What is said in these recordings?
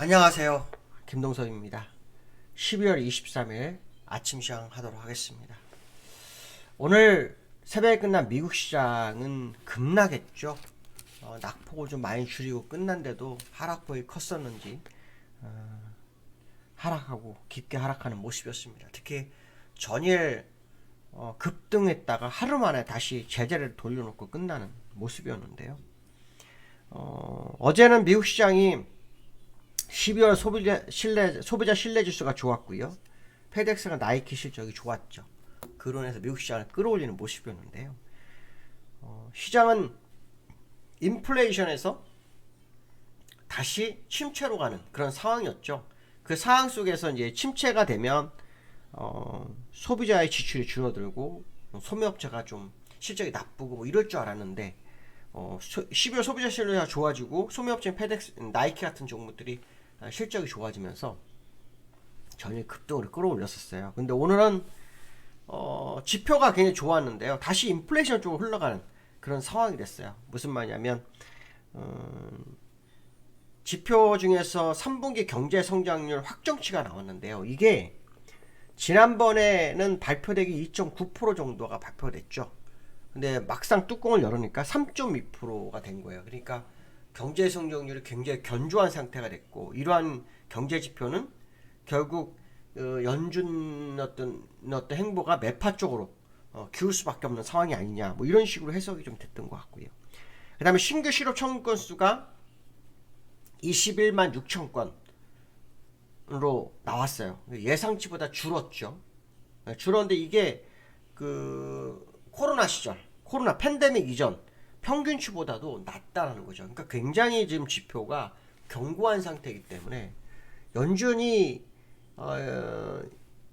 안녕하세요. 김동섭입니다. 12월 23일 아침 시장 하도록 하겠습니다. 오늘 새벽에 끝난 미국 시장은 급락했죠. 낙폭을 좀 많이 줄이고 끝난데도 하락폭이 컸었는지 하락하고 깊게 하락하는 모습이었습니다. 특히 전일 급등했다가 하루 만에 다시 제자리를 돌려놓고 끝나는 모습이었는데요. 어제는 미국 시장이 12월 소비자 신뢰 지수가 좋았고요. 페덱스가 나이키 실적이 좋았죠. 그로 인해서 미국 시장을 끌어올리는 모습이었는데요. 시장은 인플레이션에서 다시 침체로 가는 그런 상황이었죠. 그 상황 속에서 이제 침체가 되면 소비자의 지출이 줄어들고 소매업체가 좀 실적이 나쁘고 뭐 이럴 줄 알았는데 12월 소비자 신뢰가 좋아지고 소매업체인 페덱스, 나이키 같은 종목들이 실적이 좋아지면서 전일 급등으로 끌어올렸었어요. 근데 오늘은 지표가 굉장히 좋았는데요. 다시 인플레이션 쪽으로 흘러가는 그런 상황이 됐어요. 무슨 말이냐면 지표 중에서 3분기 경제 성장률 확정치가 나왔는데요. 이게 지난번에는 발표되기 2.9% 정도가 발표됐죠. 근데 막상 뚜껑을 열으니까 3.2%가 된 거예요. 그러니까 경제 성장률이 굉장히 견조한 상태가 됐고, 이러한 경제 지표는 결국 연준 어떤 행보가 매파 쪽으로 기울 수밖에 없는 상황이 아니냐, 뭐 이런 식으로 해석이 좀 됐던 것 같고요. 그 다음에 신규 실업 청구 건수가 21만 6천 건으로 나왔어요. 예상치보다 줄었죠. 줄었는데 이게 그 코로나 팬데믹 이전 평균치보다도 낮다라는 거죠. 그러니까 굉장히 지금 지표가 견고한 상태이기 때문에 연준이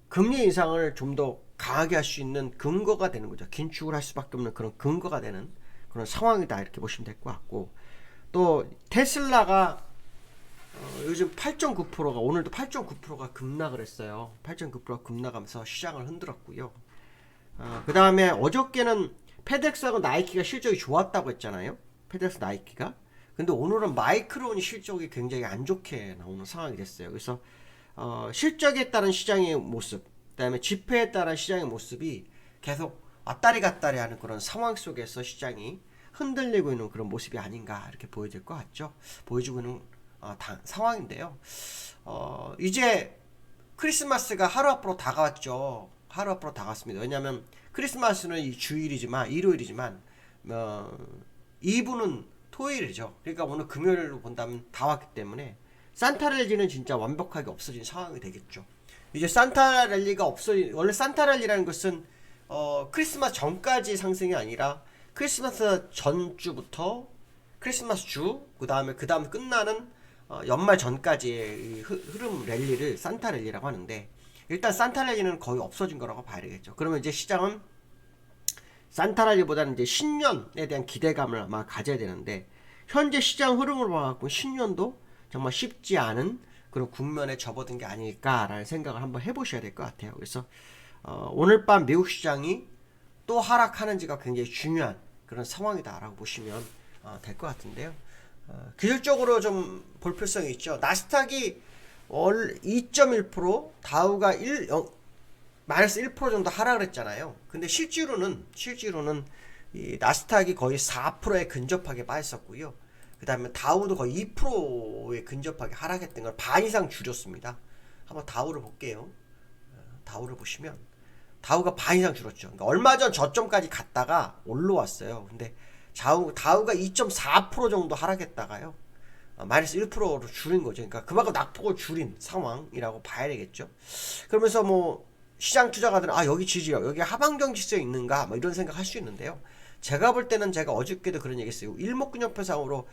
금리 인상을 좀 더 강하게 할 수 있는 근거가 되는 거죠. 긴축을 할 수밖에 없는 그런 근거가 되는 그런 상황이다, 이렇게 보시면 될 것 같고, 또 테슬라가 요즘 8.9%가 오늘도 8.9%가 급락을 했어요. 8.9%가 급락하면서 시장을 흔들었고요. 그 다음에 어저께는 페덱스하고 나이키가 실적이 좋았다고 했잖아요. 페덱스 나이키가. 근데 오늘은 마이크론이 실적이 굉장히 안 좋게 나오는 상황이 됐어요. 그래서 실적에 따른 시장의 모습, 그 다음에 지표에 따른 시장의 모습이 계속 왔다리 갔다리 하는 그런 상황 속에서 시장이 흔들리고 있는 그런 모습이 아닌가, 이렇게 보여질 것 같죠. 보여주고 있는 상황인데요. 이제 크리스마스가 하루 앞으로 다가왔죠. 하루 앞으로 다가왔습니다. 왜냐하면 크리스마스는 이 주일이지만, 일요일이지만 2부는 토요일이죠. 그러니까 오늘 금요일로 본다면 다 왔기 때문에 산타랠리는 진짜 완벽하게 없어진 상황이 되겠죠. 이제 산타랠리가 원래 산타랠리라는 것은 크리스마스 전까지 상승이 아니라 크리스마스 전주부터 크리스마스 주, 그 다음에 끝나는 연말 전까지의 흐름 랠리를 산타랠리라고 하는데, 일단 산타랠리는 거의 없어진 거라고 봐야 되겠죠. 그러면 이제 시장은 산타랠리보다는 이제 신년에 대한 기대감을 아마 가져야 되는데, 현재 시장 흐름으로 봐갖고 신년도 정말 쉽지 않은 그런 국면에 접어든 게 아닐까라는 생각을 한번 해보셔야 될 것 같아요. 그래서 오늘 밤 미국 시장이 또 하락하는지가 굉장히 중요한 그런 상황이다라고 보시면 될 것 같은데요. 기술적으로 좀 볼필성이 있죠. 나스닥이 월 2.1%, 다우가 마이너스 1% 정도 하락을 했잖아요. 근데 실제로는 이 나스닥이 거의 4%에 근접하게 빠졌었고요. 그 다음에 다우도 거의 2%에 근접하게 하락했던 걸 반 이상 줄였습니다. 한번 다우를 볼게요. 다우를 보시면 다우가 반 이상 줄었죠. 그러니까 얼마 전 저점까지 갔다가 올라왔어요. 근데 다우가 2.4% 정도 하락했다가요, 마이너스 1%로 줄인 거죠. 그러니까 그만큼 낙폭을 줄인 상황이라고 봐야 되겠죠. 그러면서 뭐 시장 투자가들은 여기 지지요, 여기 하방정 지수에 있는가, 뭐 이런 생각 할 수 있는데요. 제가 볼 때는, 제가 어저께도 그런 얘기 했어요. 일목균형표상으로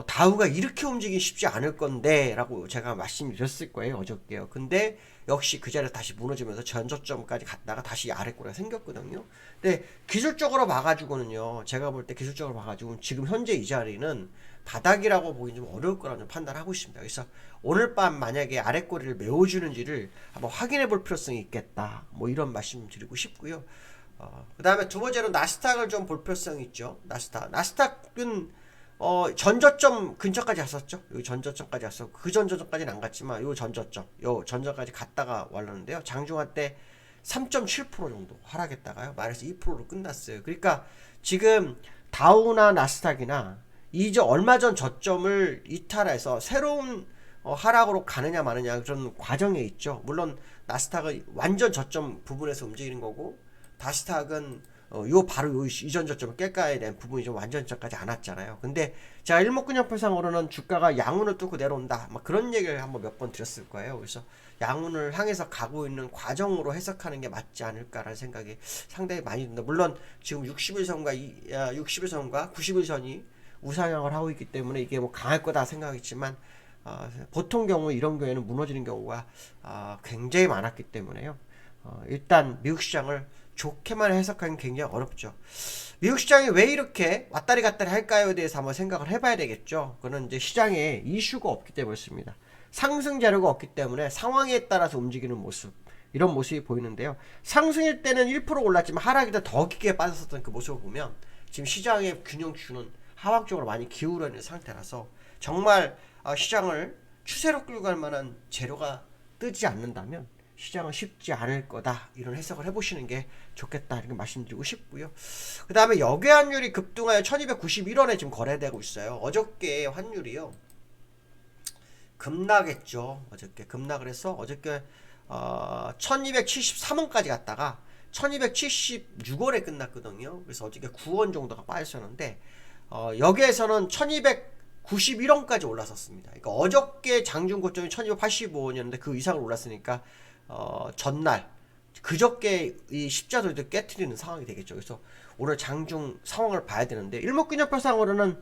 다우가 이렇게 움직이기 쉽지 않을 건데 라고 제가 말씀드렸을 거예요, 어저께요. 근데 역시 그 자리에 다시 무너지면서 전저점까지 갔다가 다시 아래꼬리가 생겼거든요. 근데 기술적으로 봐가지고는요, 제가 볼 때 기술적으로 봐가지고 지금 현재 이 자리는 바닥이라고 보기 좀 어려울 거라는 판단하고 있습니다. 그래서 오늘 밤 만약에 아래꼬리를 메워주는지를 한번 확인해 볼 필요성이 있겠다, 뭐 이런 말씀 드리고 싶고요. 그 다음에 두 번째로 나스닥을 좀 볼 필요성이 있죠. 나스닥은 전저점 근처까지 갔었죠. 여기 전저점까지 갔었고, 그 전저점까지는 안 갔지만, 요 전저점, 요 전저까지 갔다가 왔는데요. 장중한 때 3.7% 정도 하락했다가요. 마이너스 2%로 끝났어요. 그러니까 지금 다우나 나스닥이나 얼마 전 저점을 이탈해서 새로운 하락으로 가느냐 마느냐 그런 과정에 있죠. 물론 나스닥은 완전 저점 부분에서 움직이는 거고, 다스닥은 바로 요 이전 저점을 깰까야 된 부분이 좀 완전 저까지 안 왔잖아요. 근데 제가 일목균형표상으로는 주가가 양운을 뚫고 내려온다, 막 그런 얘기를 한번 몇 번 드렸을 거예요. 그래서 양운을 향해서 가고 있는 과정으로 해석하는 게 맞지 않을까라는 생각이 상당히 많이 듭니다. 물론 지금 60일선과 60일선과 90일선이 우상향을 하고 있기 때문에 이게 뭐 강할 거다 생각했지만, 보통 경우 이런 경우에는 무너지는 경우가 굉장히 많았기 때문에요. 일단 미국 시장을 좋게만 해석하기는 굉장히 어렵죠. 미국 시장이 왜 이렇게 왔다리 갔다리 할까요에 대해서 한번 생각을 해봐야 되겠죠. 그거는 이제 시장에 이슈가 없기 때문이었습니다. 상승 자료가 없기 때문에 상황에 따라서 움직이는 모습, 이런 모습이 보이는데요. 상승일 때는 1% 올랐지만 하락일 때 더 깊게 빠졌었던 그 모습을 보면 지금 시장의 균형추는 하락적으로 많이 기울어 있는 상태라서, 정말 시장을 추세로 끌고 갈 만한 재료가 뜨지 않는다면 시장은 쉽지 않을 거다, 이런 해석을 해보시는 게 좋겠다, 이렇게 말씀드리고 싶고요. 그 다음에 역외 환율이 급등하여 1291원에 지금 거래되고 있어요. 어저께 환율이요 급락했죠. 어저께 급락을 해서 어저께 1273원까지 갔다가 1276원에 끝났거든요. 그래서 어저께 9원 정도가 빠졌었는데, 여기에서는 1291원까지 올랐었습니다. 그러니까 어저께 장중 고점이 1285원이었는데 그 이상을 올랐으니까 전날 그저께 이 십자도를 깨트리는 상황이 되겠죠. 그래서 오늘 장중 상황을 봐야 되는데, 일목균형표상으로는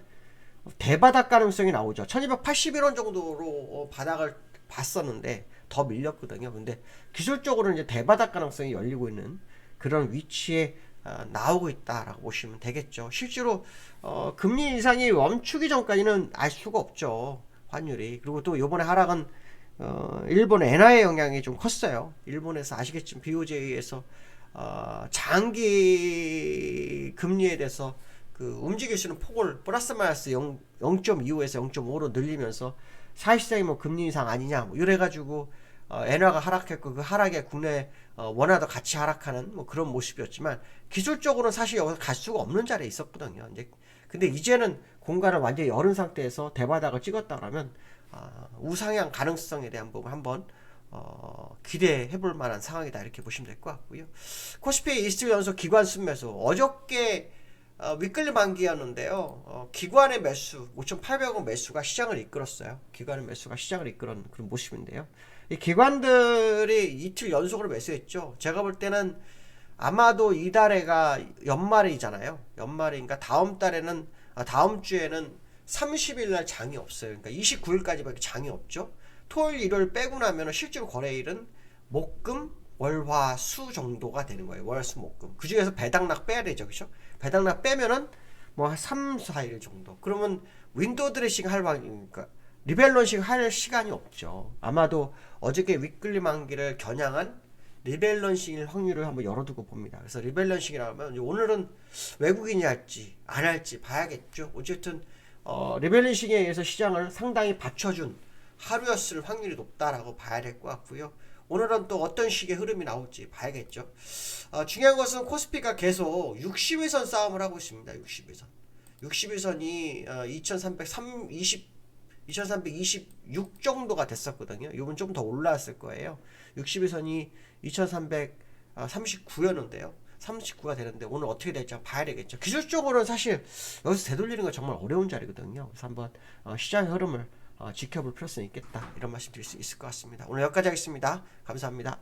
대바닥 가능성이 나오죠. 1281원 정도로 바닥을 봤었는데 더 밀렸거든요. 근데 기술적으로는 이제 대바닥 가능성이 열리고 있는 그런 위치에 나오고 있다라고 보시면 되겠죠. 실제로 금리 인상이 멈추기 전까지는 알 수가 없죠, 환율이. 그리고 또 이번에 하락은 일본 엔화의 영향이 좀 컸어요. 일본에서 아시겠지만 BOJ에서 장기 금리에 대해서 그 움직일 수 있는 폭을 플러스 마이너스 0.25에서 0.5로 늘리면서 사실상이 뭐 금리 인상 아니냐 뭐 이래가지고 엔화가 하락했고, 그 하락에 국내 원화도 같이 하락하는 뭐 그런 모습이었지만, 기술적으로는 사실 여기서 갈 수가 없는 자리에 있었거든요. 이제 근데 이제는 공간을 완전히 열은 상태에서 대바닥을 찍었다라면 우상향 가능성에 대한 부분 한번 기대해 볼 만한 상황이다, 이렇게 보시면 될 것 같고요. 코스피 이틀 연속 기관 순매수, 어저께 위클리 만기였는데요. 기관의 매수 5,800원 매수가 시장을 이끌었어요. 기관의 매수가 시장을 이끌은 그런 모습인데요. 이 기관들이 이틀 연속으로 매수했죠. 제가 볼 때는 아마도 이달에가 연말이잖아요. 연말이니까 다음 달에는 다음 주에는 30일 날 장이 없어요. 그러니까 29일까지밖에 장이 없죠. 토요일, 일요일 빼고 나면 실제로 거래일은 목금, 월, 화, 수 정도가 되는 거예요. 월, 수, 목금. 그 중에서 배당락 빼야 되죠. 그죠? 배당락 빼면은 뭐 3, 4일 정도. 그러면 윈도우 드레싱 할 방이니까 리밸런싱 할 시간이 없죠. 아마도 어저께 위클리 만기를 겨냥한 리밸런싱일 확률을 한번 열어두고 봅니다. 그래서 리밸런싱이라면 오늘은 외국인이 할지 안 할지 봐야겠죠. 어쨌든 리밸런싱에 의해서 시장을 상당히 받쳐준 하루였을 확률이 높다라고 봐야 될 것 같고요. 오늘은 또 어떤 식의 흐름이 나올지 봐야겠죠. 중요한 것은 코스피가 계속 60일선 싸움을 하고 있습니다. 60일선. 60일선이 2326 정도가 됐었거든요. 이건 좀 더 올라왔을 거예요. 60일선이 2339였는데요. 39가 되는데 오늘 어떻게 될지 한번 봐야 되겠죠. 기술적으로는 사실 여기서 되돌리는 건 정말 어려운 자리거든요. 그래서 한번 시장의 흐름을 지켜볼 필요성이 있겠다, 이런 말씀 드릴 수 있을 것 같습니다. 오늘 여기까지 하겠습니다. 감사합니다.